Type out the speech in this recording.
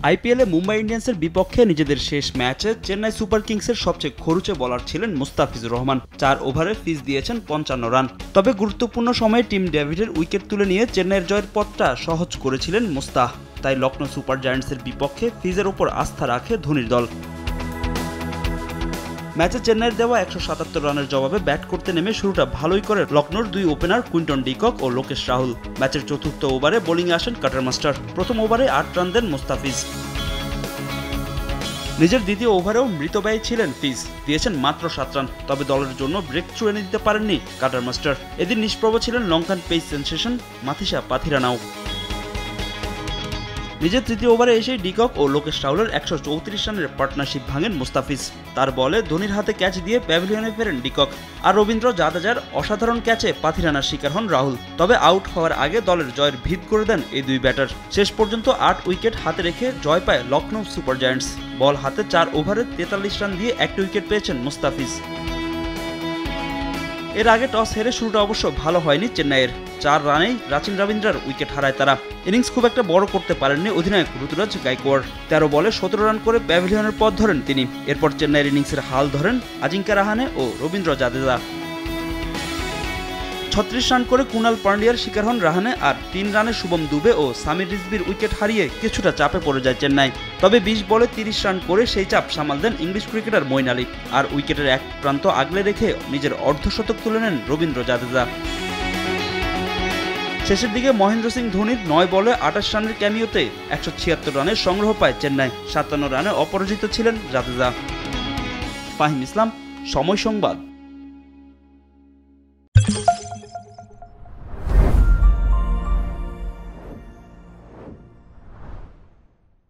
আইপিএলে মুম্বাই ইন্ডিয়ান্সের বিপক্ষে নিজেদের শেষ ম্যাচে চেন্নাই সুপার কিংসের সবচেয়ে খরুচে বোলার ছিলেন মুস্তাফিজুর রহমান। 4 ওভারে ফিজ দিয়েছেন 55 রান। তবে গুরুত্বপূর্ণ সময়ে টিম ডেভিডের উইকেট তুলে নিয়ে চেন্নাইয়ের জয়ের পথটা সহজ করেছিলেন মুস্তাহ। তাই লখনৌ সুপার জায়ান্টসের বিপক্ষে ফিজের ওপর আস্থা রাখে ধোনির দল। ম্যাচে চেন্নাইয়ের দেওয়া 177 রানের জবাবে ব্যাট করতে নেমে শুরুটা ভালোই করে লখনৌর 2 ওপেনার কুইন্টন ডিকক ও লোকেশ রাহুল। ম্যাচের চতুর্থ ওভারে বোলিংয়ে আসেন কাটার মাস্টার। প্রথম ওভারে 8 রান দেন মুস্তাফিজ। নিজের দ্বিতীয় ওভারেও মৃতব্যয়ী ছিলেন ফিজ, দিয়েছেন মাত্র 7 রান। তবে দলের জন্য ব্রেক থ্রু এনে দিতে পারেননি কাটার মাস্টার। এদিন নিষ্প্রভ ছিলেন লঙ্কান পেস সেনসেশন মাথিসা পাথিরানাও। নিজের তৃতীয় ওভারে এসেই ডিকক ও লোকেশ রাহুলের 134 রানের পার্টনারশিপ ভাঙেন মুস্তাফিজ। তার বলে ধোনির হাতে ক্যাচ দিয়ে প্যাভিলিয়নে ফেরেন ডিকক। আর রবীন্দ্র জাদেজার অসাধারণ ক্যাচে পাথিরানার শিকার হন রাহুল। তবে আউট হওয়ার আগে দলের জয়ের ভিত করে দেন এই দুই ব্যাটার। শেষ পর্যন্ত 8 উইকেট হাতে রেখে জয় পায় লখনৌ সুপার জায়ান্টস। বল হাতে 4 ওভারে 43 রান দিয়ে 1 উইকেট পেয়েছেন মুস্তাফিজ। এর আগে টস হেরে শুরুটা অবশ্য ভালো হয়নি চেন্নাইয়ের। 4 রানেই রাচিন রবীন্দ্রার উইকেট হারায় তারা। ইনিংস খুব একটা বড় করতে পারেননি অধিনায়ক ঋতুরাজ গাইকোয়াড়। 13 বলে 17 রান করে প্যাভিলিয়নের পথ ধরেন তিনি। এরপর চেন্নাইয়ের ইনিংসের হাল ধরেন আজিঙ্কা রাহানে ও রবীন্দ্র জাদেজা। 36 রান করে কুনাল পান্ডিয়ার শিকার হন রাহানে। আর 3 রানে শুভম দুবে ও সামির রিজভির উইকেট হারিয়ে কিছুটা চাপে পড়ে যায় চেন্নাই। তবে 20 বলে 30 রান করে সেই চাপ সামাল দেন ইংলিশ ক্রিকেটার মঈন আলী। আর উইকেটের এক প্রান্ত আগলে রেখে নিজের অর্ধশতক তুলে নেন রবীন্দ্র জাদেজা। শেষের দিকে মহেন্দ্র সিং ধোনির 9 বলে 28 রানের ক্যামিওতে 176 রানের সংগ্রহ পায় চেন্নাই। 57 রানে অপরাজিত ছিলেন জাদেজা। ফাহিম ইসলাম, সময় সংবাদ।